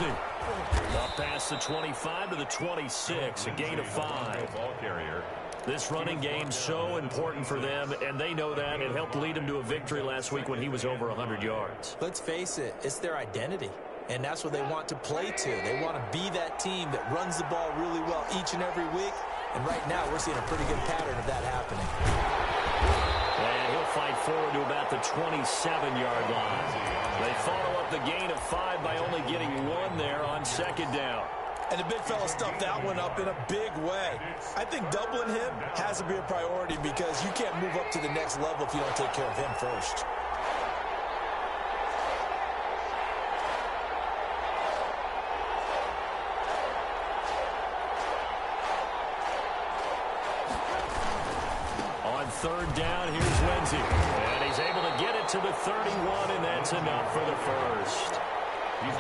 Lindsay. Up past the 25 to the 26, a gain of 5. Ball carrier. This running game's so important for them, and they know that. It helped lead them to a victory last week when he was over 100 yards. Let's face it, it's their identity, and that's what they want to play to. They want to be that team that runs the ball really well each and every week, and right now we're seeing a pretty good pattern of that happening. And he'll fight forward to about the 27-yard line. They follow up the gain of 5 by only getting 1 there on second down. And the big fella stuffed that one up in a big way. I think doubling him has to be a priority because you can't move up to the next level if you don't take care of him first. On third down, here's Lindsay. And he's able to get it to the 31, and that's enough for the first.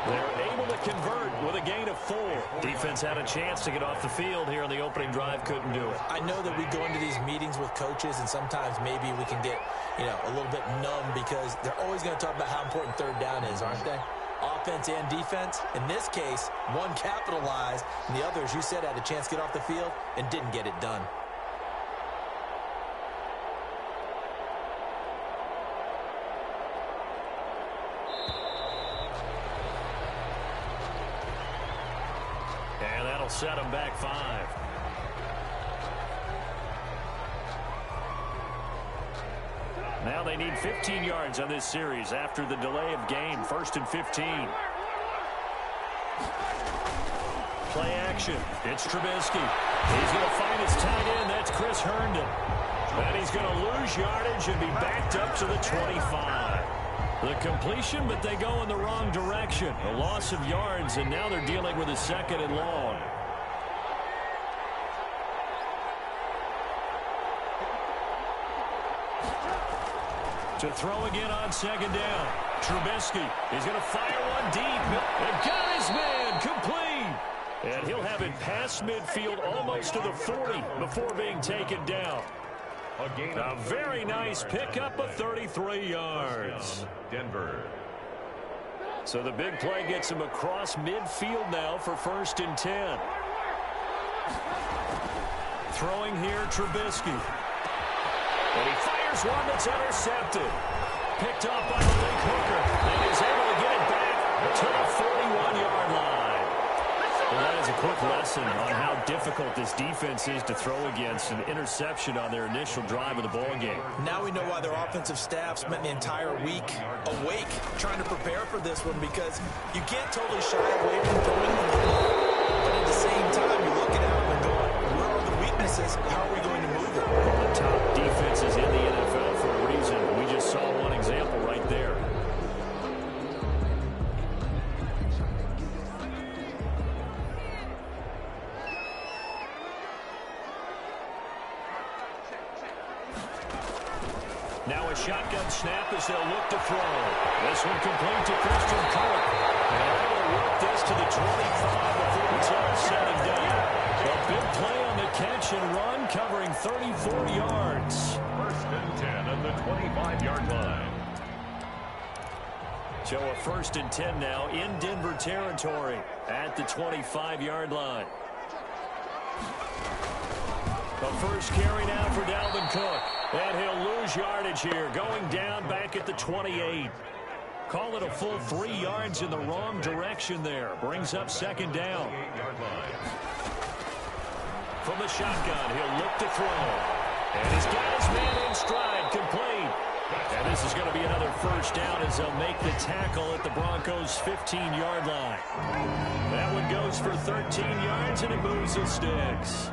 They're able to convert with a gain of 4. Defense had a chance to get off the field here on the opening drive, couldn't do it. I know that we go into these meetings with coaches, and sometimes maybe we can get, a little bit numb because they're always going to talk about how important third down is, aren't they? Offense and defense. In this case, one capitalized, and the other, as you said, had a chance to get off the field and didn't get it done. Set them back 5. Now they need 15 yards on this series after the delay of game. 1st and 15. Play action. It's Trubisky. He's going to find his tight end. That's Chris Herndon. And he's going to lose yardage and be backed up to the 25. The completion, but they go in the wrong direction. A loss of yards, and now they're dealing with a 2nd and long. To throw again on 2nd down. Trubisky. He's going to fire one deep. And got his man complete. And he'll have it past midfield almost to the 40 before being taken down. A very nice pickup of 33 yards. Denver. So the big play gets him across midfield now for 1st and 10. Throwing here, Trubisky. And he fires one that's intercepted. Picked up by Malik Hooker. And he's able to get it back to the 41-yard line. Well, that is a quick lesson on how difficult this defense is to throw against. An interception on their initial drive of the ball game. Now we know why their offensive staff spent the entire week awake trying to prepare for this one, because you can't totally shy away from throwing the ball. But at the same time, you're looking at them and going, where are the weaknesses? How are we going to move it? One of the top defenses in the NFL for a reason. We just saw one example right there. Now a shotgun snap as they'll look to throw. This one complete to Christian Kirk. And they will work this to the 25 before it's all said and done. A big play on the catch and run, covering 34 yards. 1st and 10 at the 25-yard line. So a 1st and 10 now in Denver territory at the 25-yard line. The first carry now for Dalvin Cook. And he'll lose yardage here, going down back at the 28. Call it a full 3 yards in the wrong direction there. Brings up 2nd down. From the shotgun, he'll look to throw. And he's got his man in stride, complete. And this is going to be another 1st down as they'll make the tackle at the Broncos' 15-yard line. That one goes for 13 yards, and it moves the sticks.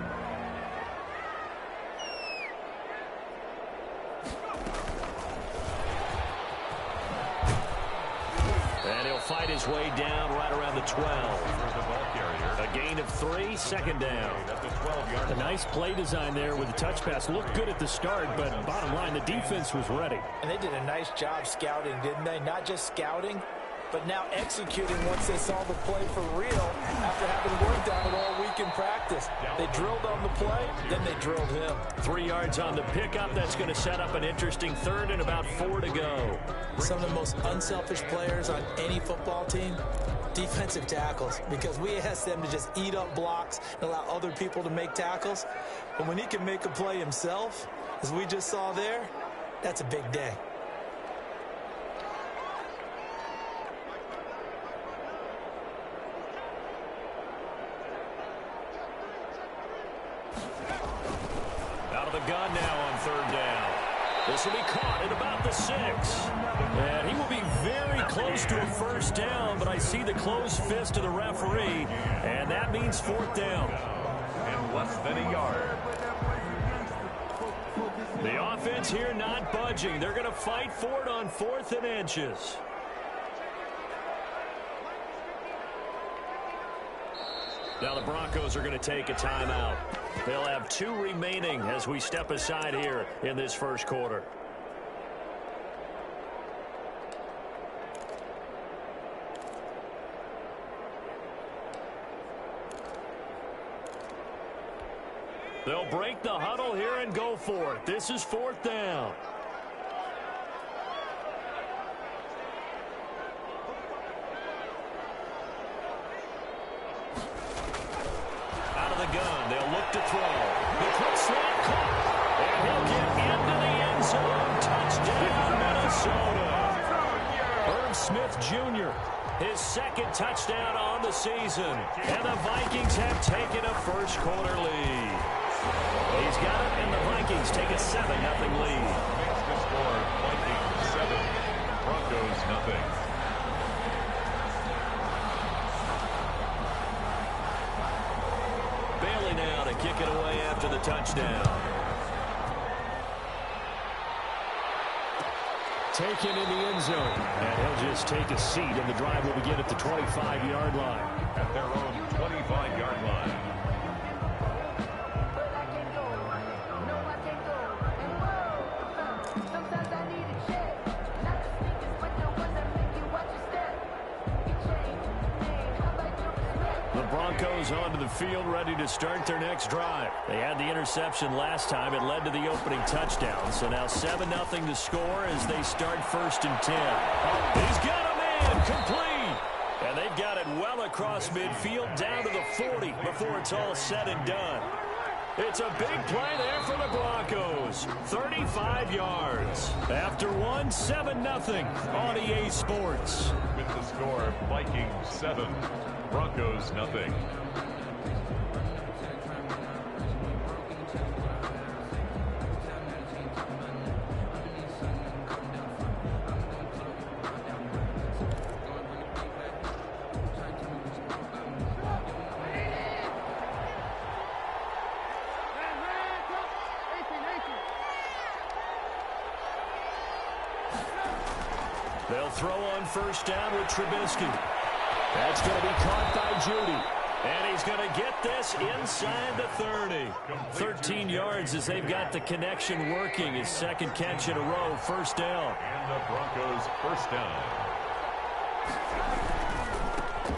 Fight his way down right around the 12. A gain of 3, 2nd down. A nice play design there with the touch pass. Looked good at the start, but bottom line, the defense was ready. And they did a nice job scouting, didn't they? Not just scouting, but now executing once they saw the play for real after having worked on it all week in practice. They drilled on the play, then they drilled him. 3 yards on the pickup. That's going to set up an interesting 3rd and about 4 to go. Some of the most unselfish players on any football team defensive tackles, because we ask them to just eat up blocks and allow other people to make tackles. But when he can make a play himself, as we just saw there, that's a big day. Out of the gun now on third down. This will be caught at about the 6. And he will be very close to a first down, but I see the closed fist of the referee, and that means fourth down. And less than a yard. The offense here not budging. They're going to fight for it on 4th and inches. Now the Broncos are going to take a timeout. They'll have 2 remaining as we step aside here in this first quarter. They'll break the huddle here and go for it. This is 4th down. Out of the gun, they'll look to throw. The quick slant caught, and he'll get into the end zone. Touchdown, Minnesota. Irv Smith Jr., his 2nd touchdown on the season. And the Vikings have taken a first quarter lead. He's got it, and the Vikings take a 7-0 lead. Makes the score Vikings 7, Broncos nothing. Bailey now to kick it away after the touchdown. Taken in the end zone. And he'll just take a seat, and the drive will begin at the 25-yard line. At their own 25-yard line. Broncos onto the field, ready to start their next drive. They had the interception last time. It led to the opening touchdown. So now 7-0 to score as they start 1st and 10. He's got a man complete. And they've got it well across midfield down to the 40 before it's all said and done. It's a big play there for the Broncos. 35 yards. After 7-0 on EA Sports. With the score, Vikings 7, Broncos nothing. They'll throw on 1st down with Trubisky. That's going to be caught by Judy. And he's going to get this inside the 30. 13 yards as they've got the connection working. His 2nd catch in a row, 1st down. And the Broncos 1st down.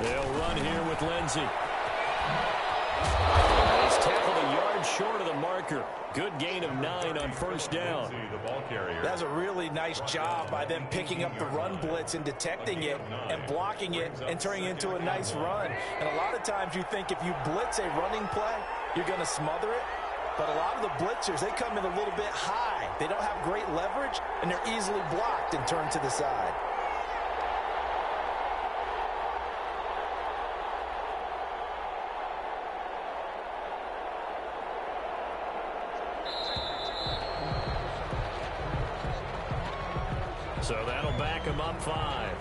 They'll run here with Lindsey. He's tackled a yard short of the marker. Good gain of 9 on 1st down. The ball carrier. That's a really nice job by them picking up the run blitz and detecting it and blocking it and turning it into a nice run. And a lot of times you think if you blitz a running play, you're going to smother it. But a lot of the blitzers, they come in a little bit high. They don't have great leverage, and they're easily blocked and turned to the side. So that'll back him up 5.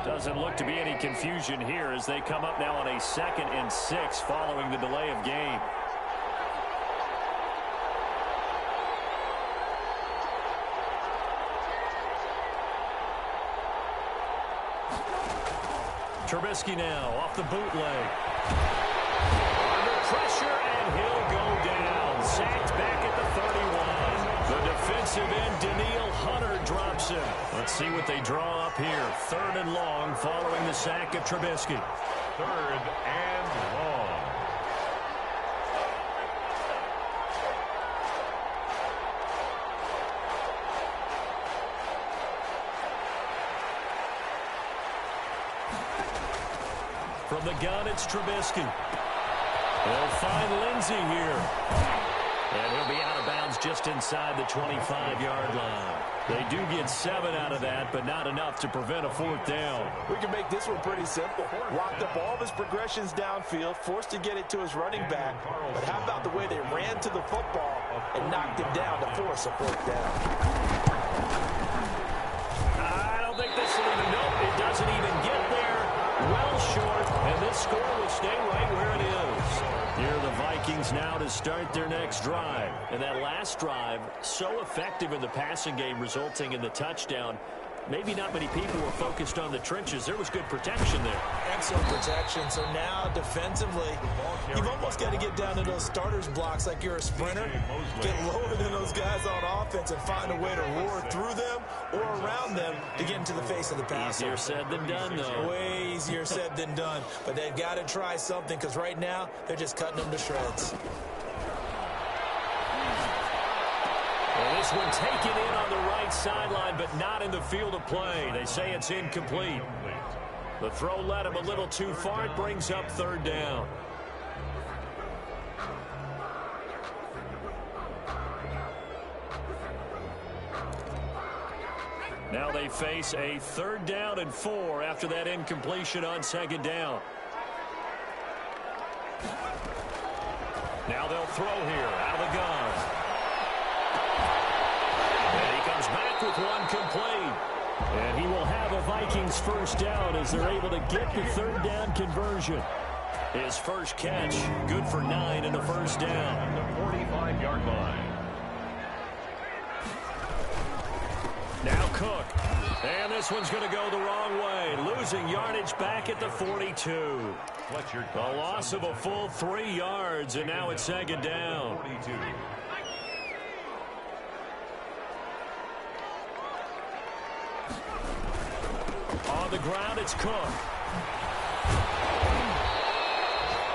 Doesn't look to be any confusion here as they come up now on a 2nd and 6 following the delay of game. Trubisky now off the bootleg. Under pressure, and he'll go down. Sacked back at the 31. The defense defensive end, Danielle Hunter, drops him. Let's see what they draw up here. 3rd and long following the sack of Trubisky. 3rd and long. From the gun, it's Trubisky. They'll find Lindsey here. And he'll be out of bounds just inside the 25-yard line. They do get 7 out of that, but not enough to prevent a 4th down. We can make this one pretty simple. Locked up all of his progressions downfield, forced to get it to his running back. But how about the way they ran to the football and knocked him down to force a 4th down? I don't think this will even, nope, it doesn't even get there. Well short, and this score will stay right where it is. Here are the Vikings now to start their next drive. And that last drive, so effective in the passing game, resulting in the touchdown. Maybe not many people were focused on the trenches. There was good protection there. Excellent protection. So now, defensively, you've almost got to get down to those starters blocks like you're a sprinter. Get lower than those guys on offense and find a way to roar through them or around them to get into the face of the passer. Easier said than done, though. Way easier said than done. But they've got to try something because right now, they're just cutting them to shreds. Well, this one taken in on the right sideline, but not in the field of play. They say it's incomplete. The throw led him a little too far. It brings up 3rd down. Now they face a 3rd down and 4 after that incompletion on 2nd down. Now they'll throw here out of the gun. And he comes back with one complete. And he will have a Vikings 1st down as they're able to get the 3rd down conversion. His first catch, good for 9 in the 1st down. The 45-yard line. Now Cook. And this one's going to go the wrong way. Losing yardage back at the 42. A loss of a full 3 yards, and now it's 2nd down. 42. On the ground, it's Cook.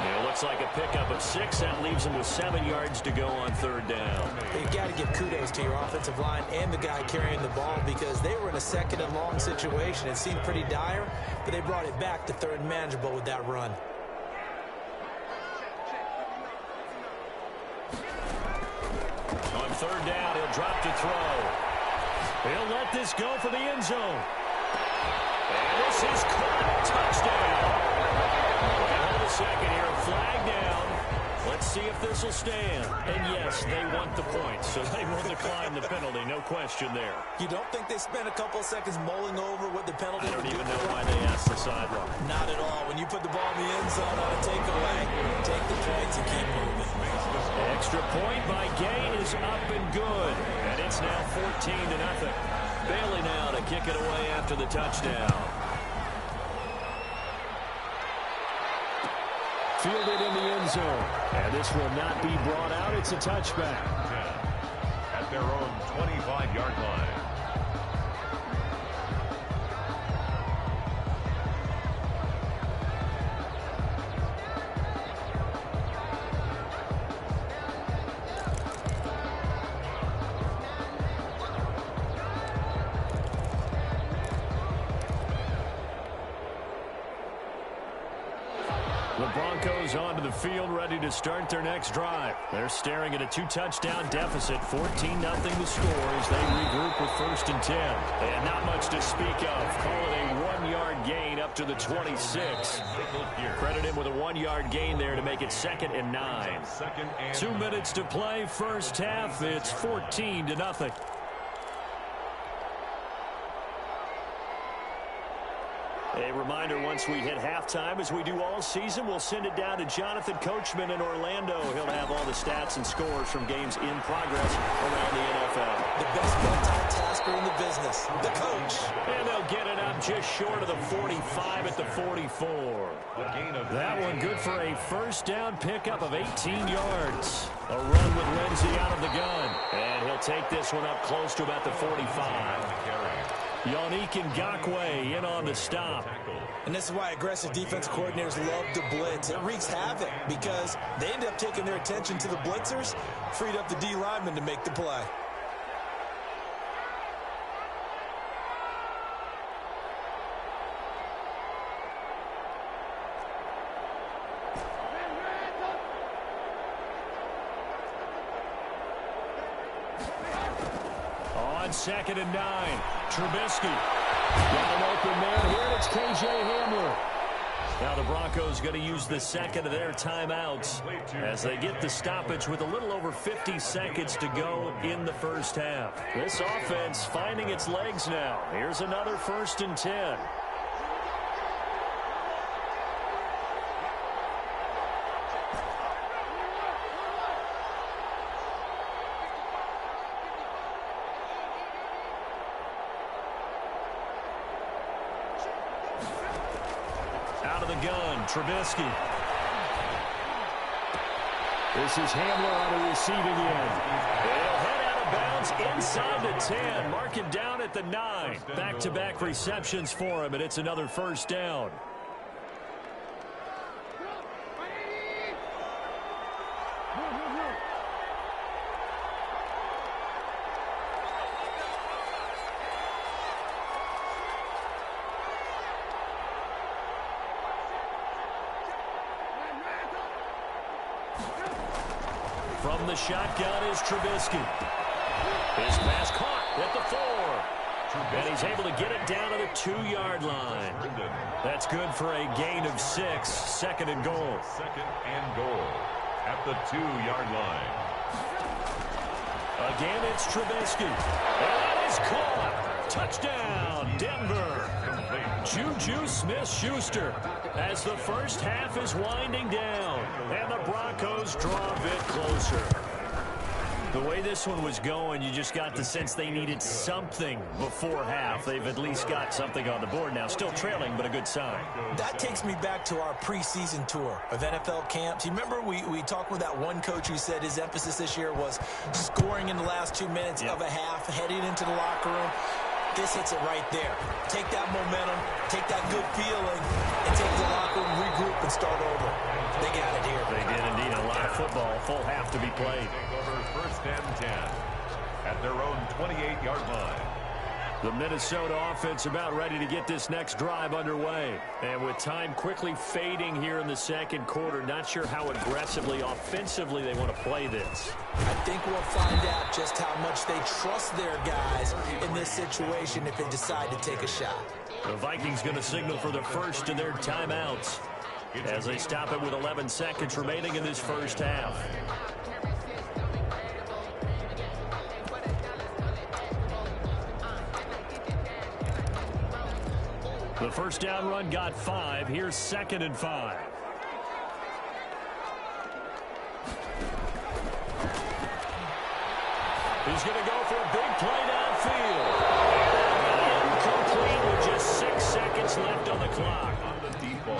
It looks like a pickup of 6. That leaves him with 7 yards to go on 3rd down. You've got to give kudos to your offensive line and the guy carrying the ball because they were in a 2nd and long situation. It seemed pretty dire, but they brought it back to 3rd and manageable with that run. On 3rd down, he'll drop to throw. He'll let this go for the end zone. And this is caught. Touchdown. Hold a second here. Flag down. Let's see if this will stand. And yes, they want the points, so they will decline the penalty. No question there. You don't think they spent a couple of seconds mulling over what the penalty I don't would even do? know why they asked the sideline. Not at all. When you put the ball in the end zone on a takeaway, take the points and keep moving. Extra point by Gain is up and good. And it's now 14-0. Bailey now to kick it away after the touchdown. Fielded in the end zone. And this will not be brought out. It's a touchback. At their own 25-yard line. The Broncos onto the field, ready to start their next drive. They're staring at a 2-touchdown deficit, 14-0 the score as they regroup with 1st and 10. And not much to speak of. Call it a 1-yard gain up to the 26. Credit him with a 1-yard gain there to make it 2nd and 9. 2 minutes to play, first half. It's 14-0. A reminder, once we hit halftime, as we do all season, we'll send it down to Jonathan Coachman in Orlando. He'll have all the stats and scores from games in progress around the NFL. The best multitasker in the business, the coach. And they'll get it up just short of the 45 at the 44. That one good for a first down pickup of 18 yards. A run with Lindsey out of the gun. And he'll take this one up close to about the 45. Yannick Ngakoue in on the stop. And this is why aggressive defense coordinators love to blitz. It wreaks havoc because they end up taking their attention to the blitzers, freed up the D lineman to make the play. On 2nd and 9, Trubisky. Got an open man here, and it's K.J. Hamler. Now the Broncos going to use the second of their timeouts as they get the stoppage with a little over 50 seconds to go in the first half. This offense finding its legs now. Here's another 1st and 10. Out of the gun, Trubisky. This is Hamler on the receiving end. They'll head out of bounds inside the 10. Mark it down at the 9. Back-to-back receptions for him, and it's another first down. From the shotgun is Trubisky. His pass caught at the 4. And he's able to get it down to the 2-yard line. That's good for a gain of 6. 2nd and goal. 2nd and goal at the 2-yard line. Again, it's Trubisky. And that is caught. Touchdown, Denver. Juju Smith-Schuster as the first half is winding down. And the Broncos draw a bit closer. The way this one was going, you just got the sense they needed something before half. They've at least got something on the board now. Still trailing, but a good sign. That takes me back to our preseason tour of NFL camps. You remember we talked with that one coach who said his emphasis this year was scoring in the last 2 minutes of a half, heading into the locker room. This hits it right there. Take that momentum, take that good feeling, and take the locker room, regroup, and start over. They got it here. They did indeed. A lot of football, full half to be played. Take over 1st and 10 at their own 28-yard line. The Minnesota offense about ready to get this next drive underway. And with time quickly fading here in the second quarter, not sure how aggressively, offensively they want to play this. I think we'll find out just how much they trust their guys in this situation if they decide to take a shot. The Vikings going to signal for the first of their timeouts as they stop it with 11 seconds remaining in this first half. The first down run got 5. Here's 2nd and 5. He's going to go for a big play downfield. Incomplete with just 6 seconds left on the clock. On the deep ball.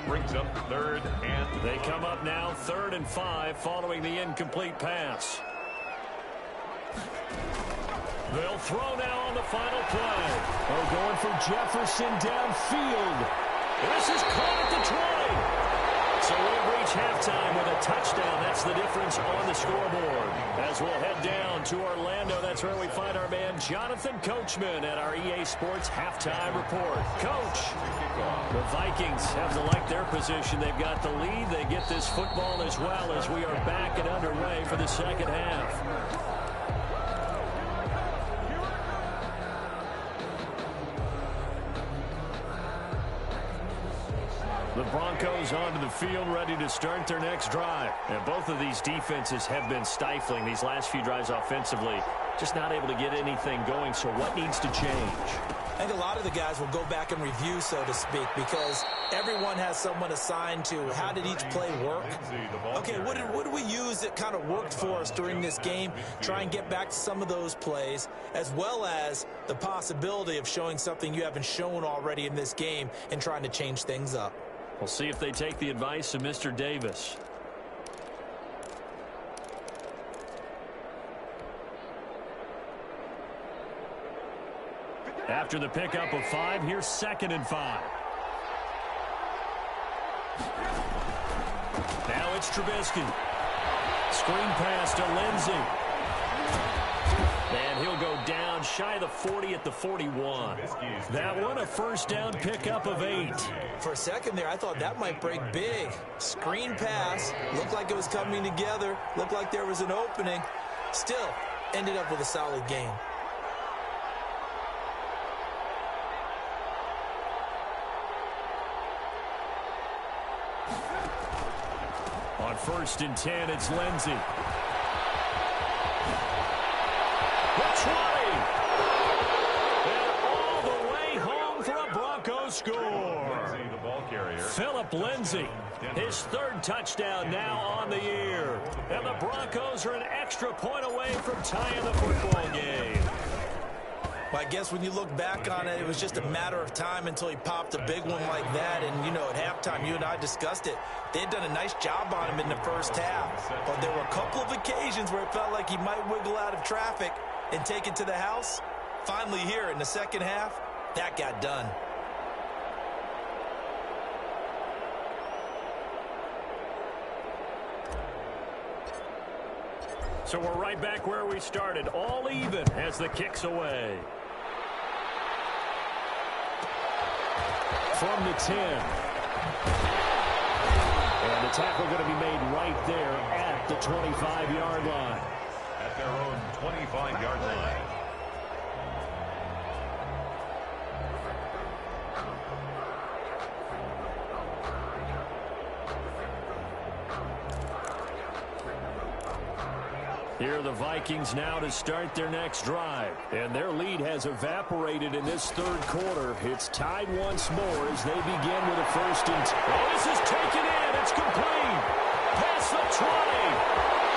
Brings up 3rd and... They come up now 3rd and 5 following the incomplete pass. They'll throw now on the final play. Oh, going for Jefferson downfield. This is caught at the 20. So we'll reach halftime with a touchdown. That's the difference on the scoreboard. As we'll head down to Orlando, that's where we find our man Jonathan Coachman at our EA Sports Halftime Report. Coach, the Vikings have to like their position. They've got the lead. They get this football as well as we are back and underway for the second half. The Broncos onto the field, ready to start their next drive. And both of these defenses have been stifling these last few drives offensively. Just not able to get anything going, so what needs to change? I think a lot of the guys will go back and review, so to speak, because everyone has someone assigned to how did each play work. Okay, what did we use that kind of worked for us during this game? Try and get back to some of those plays, as well as the possibility of showing something you haven't shown already in this game and trying to change things up. We'll see if they take the advice of Mr. Davis. After the pickup of 5, here's 2nd and 5. Now it's Trubisky. Screen pass to Lindsey. And he'll go down shy of the 40 at the 41. That one a first down pickup of 8. For a second there, I thought that might break big. Screen pass. Looked like it was coming together. Looked like there was an opening. Still, ended up with a solid game. On 1st and 10, it's Lindsey. The 20. And all the way home for a Broncos score. The ball carrier. Philip Lindsey, his 3rd touchdown now on the year. And the Broncos are an extra point away from tying the football game. Well, I guess when you look back on it, it was just a matter of time until he popped a big one like that. And, you know, at halftime, you and I discussed it. They had done a nice job on him in the first half. But there were a couple of occasions where it felt like he might wiggle out of traffic and take it to the house. Finally here in the second half, that got done. So we're right back where we started, all even as the kick's away. From the 10. And the tackle going to be made right there at the 25-yard line. At their own 25-yard line. Here are the Vikings now to start their next drive. And their lead has evaporated in this 3rd quarter. It's tied once more as they begin with a 1st and 10. Oh, this is taken in. It's complete. Past the 20.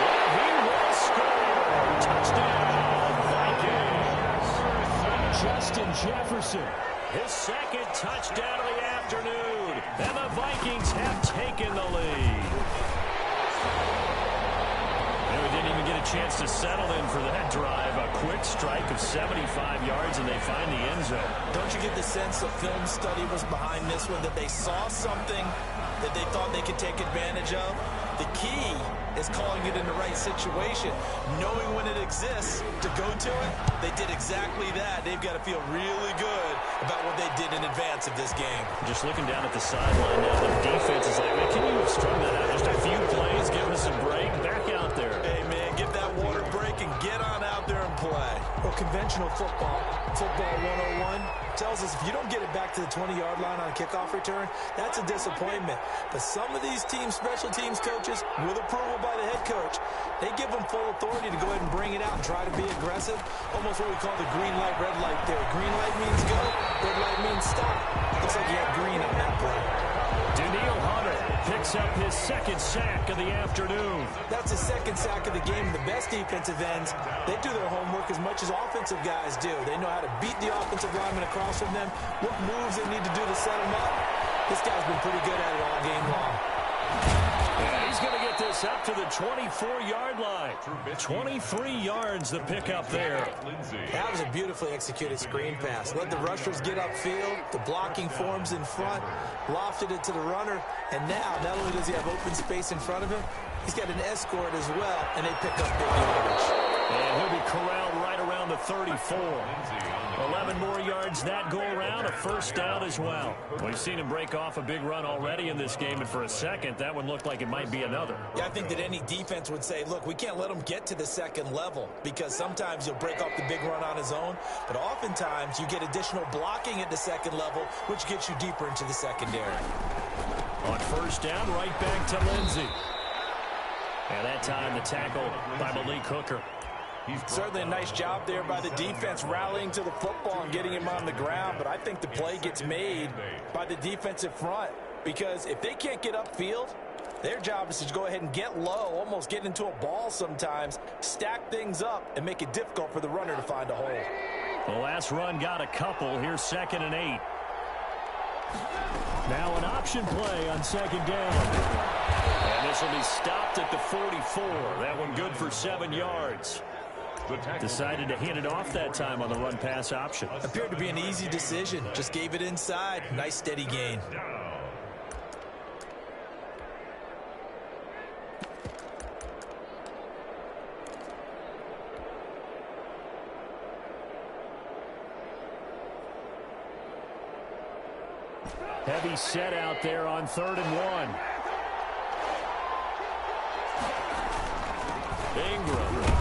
And he will score. Touchdown, Vikings. Justin Jefferson, his 2nd touchdown of the afternoon. And the Vikings have taken the lead. Didn't even get a chance to settle in for that drive. A quick strike of 75 yards, and they find the end zone. Don't you get the sense the film study was behind this one, that they saw something that they thought they could take advantage of? The key is calling it in the right situation, knowing when it exists to go to it. They did exactly that. They've got to feel really good about what they did in advance of this game. Just looking down at the sideline now, the defense is like, man, can you have strung that out? Just a few plays, give us a break, back out there. Hey, man, give that water break and get on out there and play. Well, conventional football 101, tells us if you don't get it back to the 20-yard line on a kickoff return, that's a disappointment. But some of these teams, special teams coaches, with approval by the head coach, they give them full authority to go ahead and bring it out and try to be aggressive. Almost what we call the green light, red light theory. Green light means go, red light means stop. Looks like you had green on that play. Danielle Hunter picks up his 2nd sack of the afternoon. That's his 2nd sack of the game. The best defensive ends, they do their homework as much as offensive guys do. They know how to beat the offensive lineman across from them, what moves they need to do to set them up. This guy's been pretty good at it all game long. And he's going to get this up to the 24-yard line. 23 yards the pickup there. That was a beautifully executed screen pass. Let the rushers get upfield. The blocking forms in front. Lofted it to the runner. And now, not only does he have open space in front of him, he's got an escort as well, and they pick up big yardage. And he'll be corralled right around the 34. 11 more yards that go around, a first down as well. We've seen him break off a big run already in this game, and for a second, that one looked like it might be another. Yeah, I think that any defense would say, look, we can't let him get to the second level, because sometimes he'll break off the big run on his own, but oftentimes you get additional blocking at the second level, which gets you deeper into the secondary. On first down, right back to Lindsey. And that time the tackle by Malik Hooker. Certainly a nice job there by the defense rallying to the football and getting him on the ground, but I think the play gets made by the defensive front because if they can't get upfield, their job is to go ahead and get low, almost get into a ball sometimes, stack things up, and make it difficult for the runner to find a hole. The last run got a couple. Here's 2nd and 8. Now an option play on 2nd down. And this will be stopped at the 44. That one good for 7 yards. Decided to hand it off that time on the run-pass option. Appeared to be an easy decision. Just gave it inside. Nice steady gain. Heavy set out there on 3rd and 1. Ingram.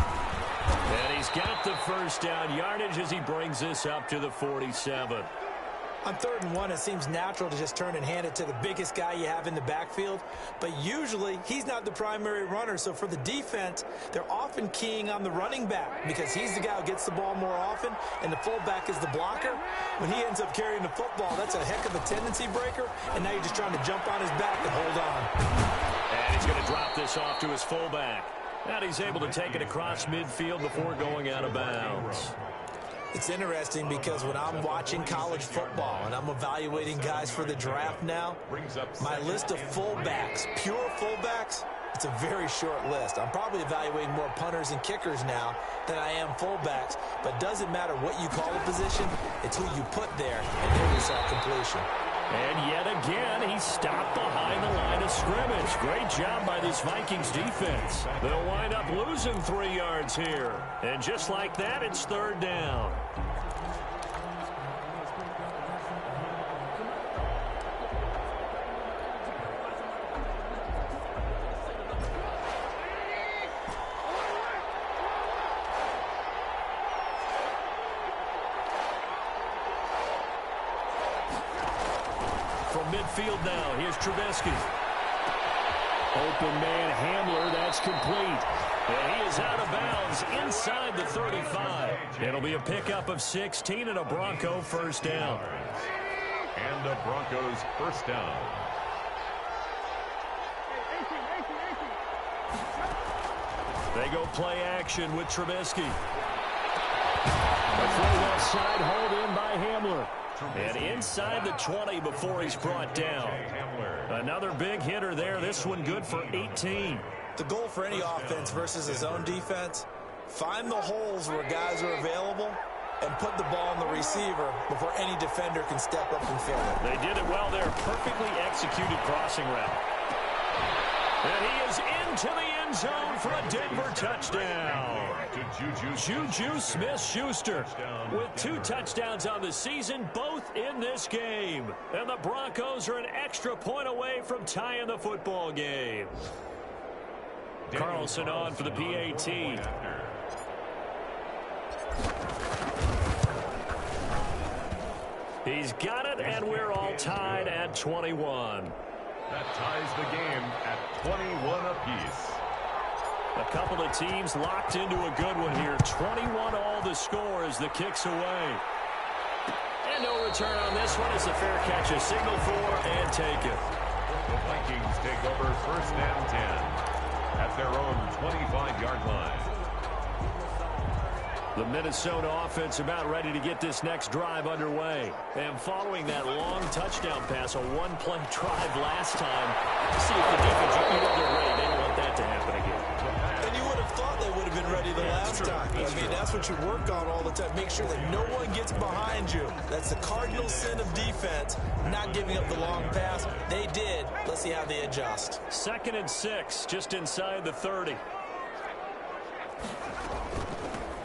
And he's got the first down yardage as he brings this up to the 47. On 3rd and 1, it seems natural to just turn and hand it to the biggest guy you have in the backfield. But usually, he's not the primary runner. So for the defense, they're often keying on the running back because he's the guy who gets the ball more often, and the fullback is the blocker. When he ends up carrying the football, that's a heck of a tendency breaker, and now you're just trying to jump on his back and hold on. And he's going to drop this off to his fullback. And he's able to take it across midfield before going out of bounds. It's interesting because when I'm watching college football and I'm evaluating guys for the draft now, my list of fullbacks, pure fullbacks, it's a very short list. I'm probably evaluating more punters and kickers now than I am fullbacks, but it doesn't matter what you call a position, it's who you put there, and here we saw completion. And yet again, he's stopped behind the line of scrimmage. Great job by this Vikings defense. They'll wind up losing 3 yards here. And just like that, it's 3rd down. Midfield now. Here's Trubisky. Open man Hamler. That's complete. And he is out of bounds inside the 35. It'll be a pickup of 16 and a Bronco first down. And the Broncos first down. They go play action with Trubisky. A throw left side, hauled in by Hamler. And inside the 20 before he's brought down. Another big hitter there. This one good for 18. The goal for any offense versus his own defense, find the holes where guys are available and put the ball on the receiver before any defender can step up and fill it. They did it well there. Perfectly executed crossing route. And he is into the end zone for a Denver touchdown. Juju Smith-Schuster with 2 touchdowns on the season, both in this game. And the Broncos are an extra point away from tying the football game. Carlson on for the PAT. He's got it, and we're all tied at 21. That ties the game at 21 apiece. A couple of teams locked into a good one here. 21 all the score as the kick's away. And no return on this one. It's a fair catch. A signal for and take it. The Vikings take over 1st and 10 at their own 25-yard line. The Minnesota offense about ready to get this next drive underway. And following that long touchdown pass, a one-play drive last time, see if the defense, they're ready. They don't want that to happen again. And you would have thought they would have been ready the last time. I mean, that's what you work on all the time. Make sure that no one gets behind you. That's the cardinal sin of defense, not giving up the long pass. They did. Let's see how they adjust. 2nd and 6, just inside the 30.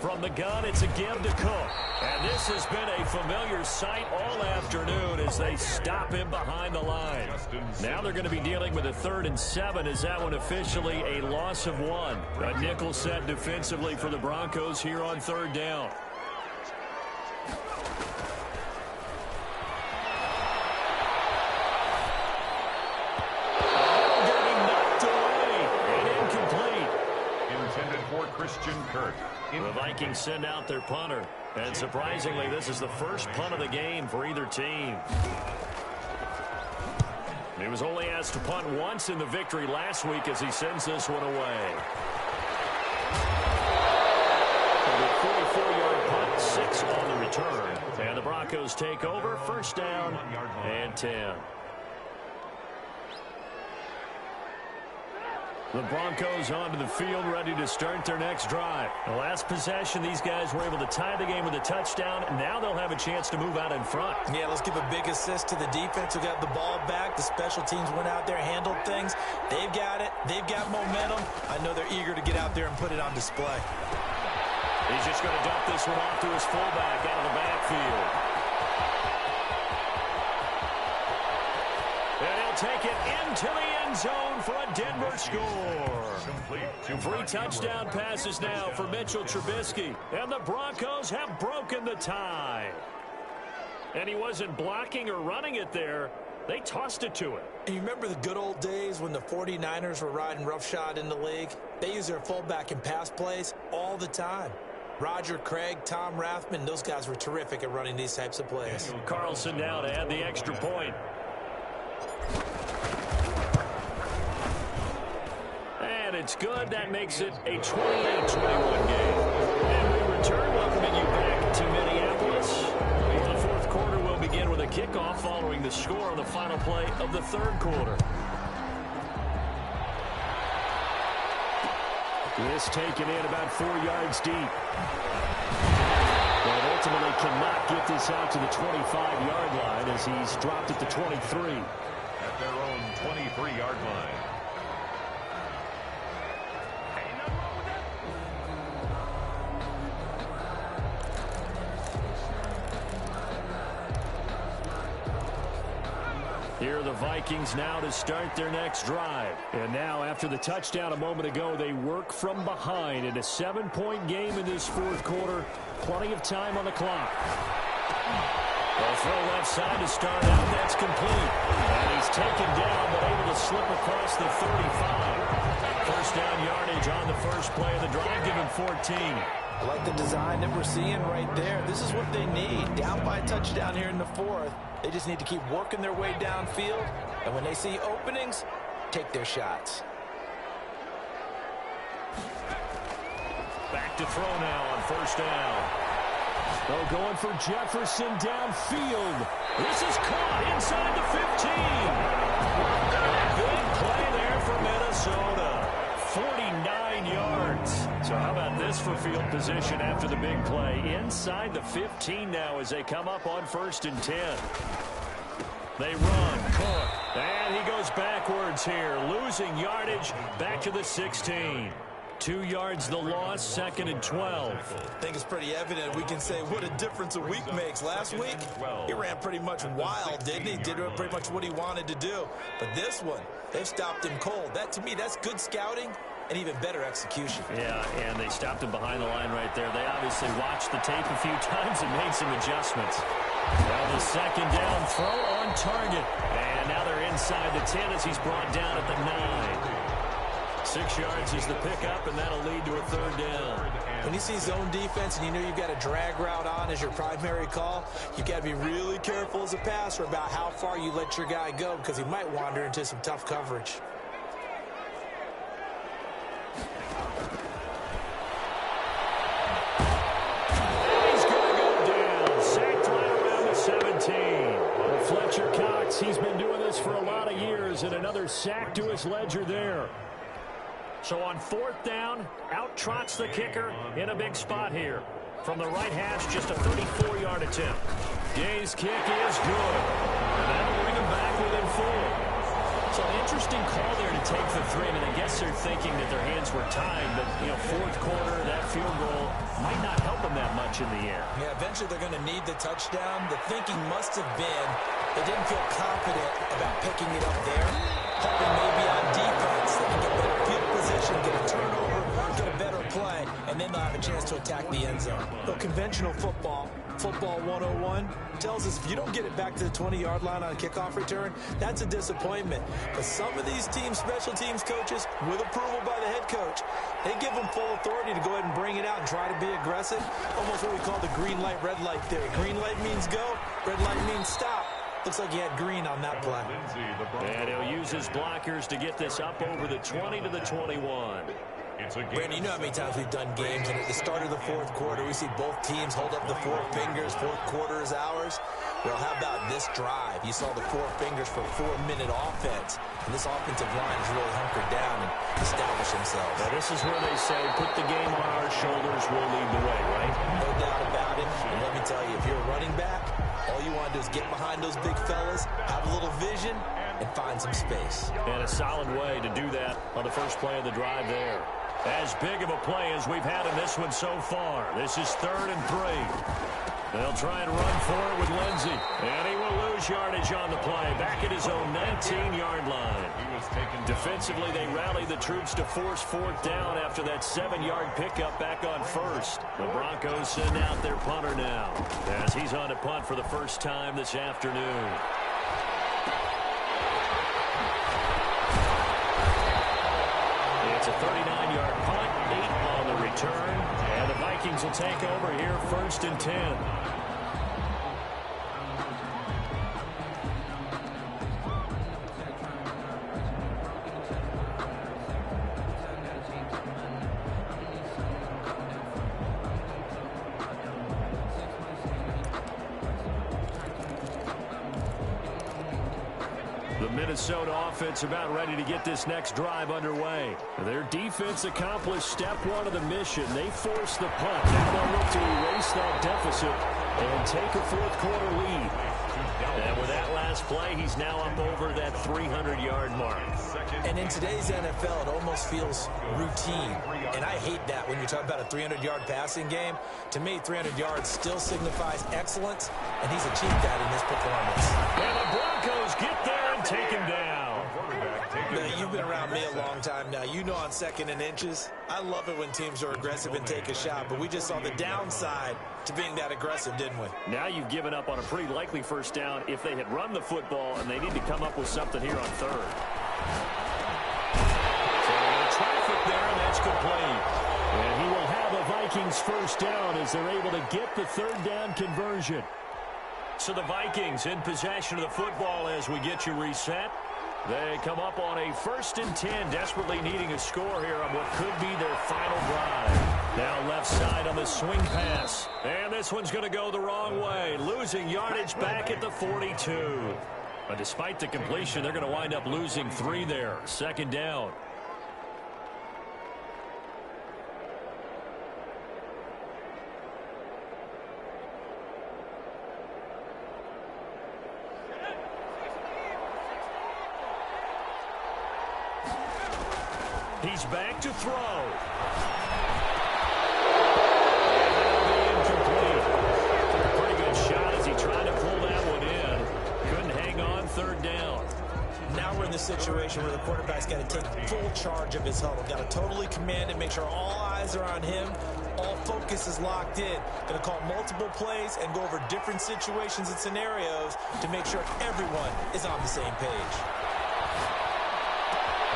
From the gun, it's a give to Cook. And this has been a familiar sight all afternoon as they stop him behind the line. Now they're going to be dealing with a 3rd and 7 as that one officially a loss of 1. A nickel set defensively for the Broncos here on 3rd down. Intended for Christian Kirk. The Vikings send out their punter. And surprisingly, this is the first punt of the game for either team. He was only asked to punt once in the victory last week as he sends this one away. A 44-yard punt, 6 on the return. And the Broncos take over, first down and 10. The Broncos onto the field, ready to start their next drive. The last possession, these guys were able to tie the game with a touchdown, and now they'll have a chance to move out in front. Yeah, let's give a big assist to the defense who got the ball back. The special teams went out there, handled things. They've got it. They've got momentum. I know they're eager to get out there and put it on display. He's just going to dump this one off to his fullback out of the backfield. And he'll take it into the end zone for a Denver score. 3 touchdown passes now for Mitchell Trubisky. And the Broncos have broken the tie. And he wasn't blocking or running it there. They tossed it to him. And you remember the good old days when the 49ers were riding roughshod in the league? They used their fullback in pass plays all the time. Roger Craig, Tom Rathman, those guys were terrific at running these types of plays. Carlson now to add the extra point. And it's good. That makes it a 28-21 game. And we return, welcoming you back to Minneapolis. The fourth quarter will begin with a kickoff following the score on the final play of the third quarter. This taken in about 4 yards deep. But ultimately cannot get this out to the 25-yard line as he's dropped it to 23. At their own 23-yard line. Here are the Vikings now to start their next drive. And now, after the touchdown a moment ago, they work from behind in a 7-point game in this fourth quarter. Plenty of time on the clock. They'll throw left side to start out. That's complete. And he's taken down, but able to slip across the 35. First down yardage on the first play of the drive. Give him 14. I like the design that we're seeing right there. This is what they need. Down by a touchdown here in the fourth. They just need to keep working their way downfield. And when they see openings, take their shots. Back to throw now on first down. They're going for Jefferson downfield. This is caught inside the 15. Big play there for Minnesota. 49 yards. So how about this for field position after the big play? Inside the 15 now as they come up on 1st and 10. They run, Cook, and he goes backwards here, losing yardage back to the 16. 2 yards the loss, 2nd and 12. I think it's pretty evident we can say what a difference a week makes. Last week, he ran pretty much wild, didn't he? Did pretty much what he wanted to do. But this one, they've stopped him cold. That, to me, that's good scouting and even better execution. Yeah, and they stopped him behind the line right there. They obviously watched the tape a few times and made some adjustments. Now the second down throw on target. And now they're inside the 10 as he's brought down at the 9. 6 yards is the pickup, and that'll lead to a third down. When you see zone defense and you know you've got a drag route on as your primary call, you've got to be really careful as a passer about how far you let your guy go because he might wander into some tough coverage. He's going to go down. Sacked right around the 17. Well, Fletcher Cox, he's been doing this for a lot of years, and another sack to his ledger there. So on 4th down, out trots the kicker in a big spot here. From the right hash, just a 34-yard attempt. Gay's kick is good. And that'll bring him back within 4. So an interesting call there to take the 3. And I guess they're thinking that their hands were tied. But, you know, fourth quarter, that field goal might not help them that much in the air. Yeah, eventually they're going to need the touchdown. The thinking must have been they didn't feel confident about picking it up there. Hoping maybe on defense they can get better field position, get a turnover, get a better play, and then they'll have a chance to attack the end zone. But conventional football, Football 101 tells us if you don't get it back to the 20-yard line on a kickoff return, that's a disappointment. But some of these teams, special teams coaches, with approval by the head coach, they give them full authority to go ahead and bring it out and try to be aggressive. Almost what we call the green light, red light theory. Green light means go, red light means stop. Looks like he had green on that play. And he'll use his blockers to get this up over the 20 to the 21. Brandon, you know how many times we've done games, and at the start of the fourth quarter, we see both teams hold up the four fingers, fourth quarter is ours. Well, how about this drive? You saw the four fingers for 4-minute offense, and this offensive line has really hunkered down and established themselves. Now, this is where they say, put the game on our shoulders, we'll lead the way, right? No doubt about it. And let me tell you, if you're a running back, all you want to do is get behind those big fellas, have a little vision, and find some space. And a solid way to do that on the first play of the drive there. As big of a play as we've had in this one so far. This is 3rd and 3. They'll try and run for it with Lindsey. And he will lose yardage on the play. Back at his own 19-yard line. Defensively, they rallied the troops to force 4th down after that 7-yard pickup back on 1st. The Broncos send out their punter now, as he's on to punt for the first time this afternoon. It's a 39-yard punt, 8 on the return, and the Vikings will take over here 1st and 10. Minnesota offense about ready to get this next drive underway. Their defense accomplished step 1 of the mission. They forced the punt. Now they'll look to erase that deficit and take a fourth quarter lead. And with that last play, he's now up over that 300-yard mark. And in today's NFL, it almost feels routine. And I hate that when you talk about a 300-yard passing game. To me, 300 yards still signifies excellence, and he's achieved that in this performance. And the Broncos get there and take him down. Now, you've been around me a long time now. You know on 2nd and inches, I love it when teams are aggressive and take a shot, but we just saw the downside to being that aggressive, didn't we? Now you've given up on a pretty likely first down if they had run the football, and they need to come up with something here on 3rd. So traffic there, and that's complete. And he will have a Vikings first down as they're able to get the 3rd down conversion. So the Vikings in possession of the football as we get you reset. They come up on a 1st and 10, desperately needing a score here on what could be their final drive. Now left side on the swing pass. And this one's going to go the wrong way, losing yardage back at the 42. But despite the completion, they're going to wind up losing 3 there. 2nd down. He's back to throw. Incomplete. Took a pretty good shot as he tried to pull that one in. Couldn't hang on 3rd down. Now we're in the situation where the quarterback's got to take full charge of his huddle. Got to totally command it, make sure all eyes are on him. All focus is locked in. Going to call multiple plays and go over different situations and scenarios to make sure everyone is on the same page.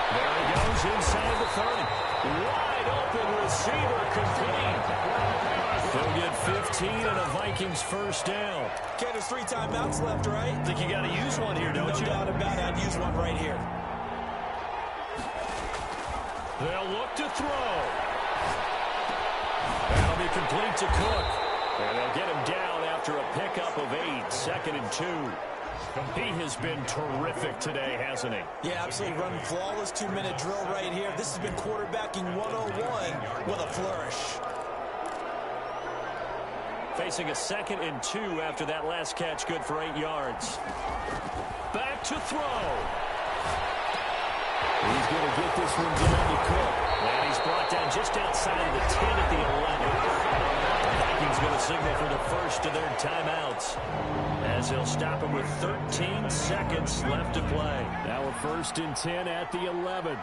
There he goes inside the 30. Wide open receiver complete. They'll get 15 and a Vikings first down. Okay, there's 3 timeouts left, right? I think you got to use one here, don't you? No doubt about it. I'd use one right here. They'll look to throw. That'll be complete to Cook. And they'll get him down after a pickup of 8. 2nd and 2. He has been terrific today, hasn't he? Yeah, absolutely. Running flawless 2-minute drill right here. This has been quarterbacking 101 with a flourish. Facing a 2nd and 2 after that last catch, good for 8 yards. Back to throw. He's going to get this one down to Cook. And he's brought down just outside of the 10 at the 11. Vikings going to signal for the first of their timeouts, as they'll stop him with 13 seconds left to play. Now a 1st and 10 at the 11.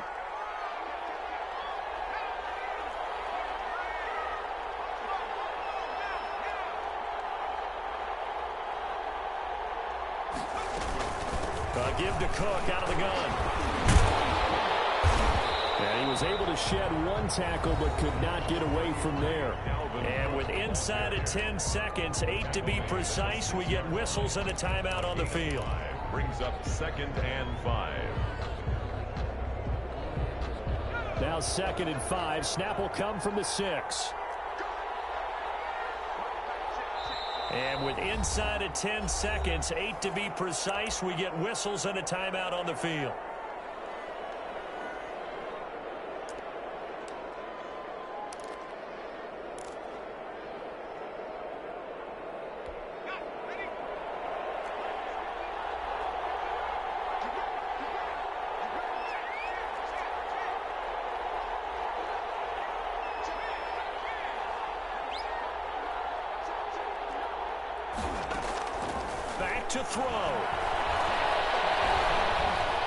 Give to Cook out of the gun. And he was able to shed one tackle but could not get away from there. And with inside of 10 seconds, 8 to be precise, we get whistles and a timeout on the field. Brings up 2nd and 5. Now 2nd and 5. Snap will come from the 6. And with inside of 10 seconds, 8 to be precise, we get whistles and a timeout on the field. Back to throw.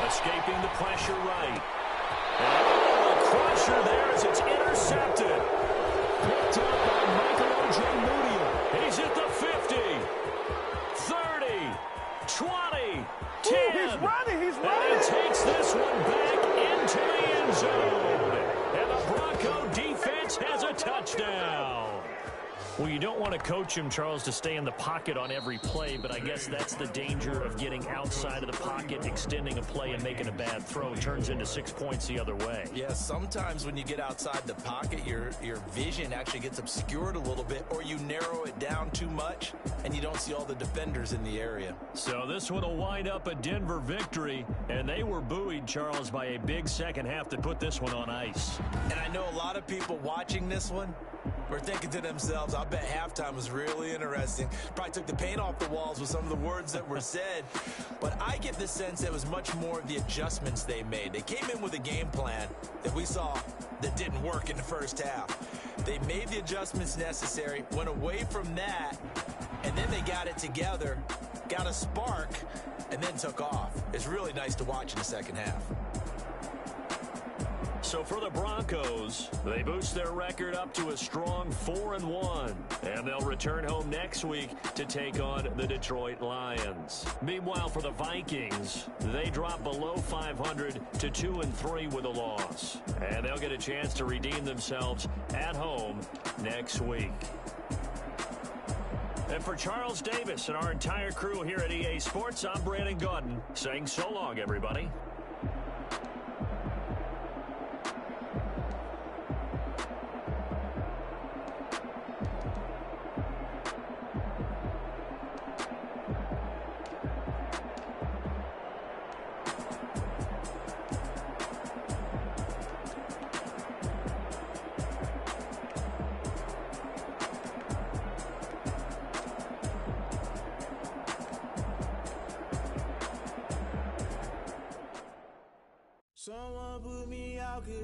Escaping the pressure right. And a crusher there as it's intercepted. Picked up by Michael Ojemudia. He's at the 50, 30, 20, 10. He's running. And he takes this one back into the end zone. And the Bronco defense has a touchdown. Well, you don't want to coach him, Charles, to stay in the pocket on every play, but I guess that's the danger of getting outside of the pocket, extending a play, and making a bad throw. Turns into 6 points the other way. Yeah, sometimes when you get outside the pocket, your vision actually gets obscured a little bit, or you narrow it down too much, and you don't see all the defenders in the area. So this one will wind up a Denver victory, and they were buoyed, Charles, by a big second half that put this one on ice. And I know a lot of people watching this one were thinking to themselves, I bet halftime was really interesting. Probably took the paint off the walls with some of the words that were said. But I get the sense that it was much more of the adjustments they made. They came in with a game plan that we saw that didn't work in the first half. They made the adjustments necessary, went away from that, and then they got it together, got a spark, and then took off. It's really nice to watch in the second half. So for the Broncos, they boost their record up to a strong 4-1, and they'll return home next week to take on the Detroit Lions. Meanwhile, for the Vikings, they drop below 500 to 2-3 with a loss, and they'll get a chance to redeem themselves at home next week. And for Charles Davis and our entire crew here at EA Sports, I'm Brandon Gaudin saying so long, everybody. Someone put me out.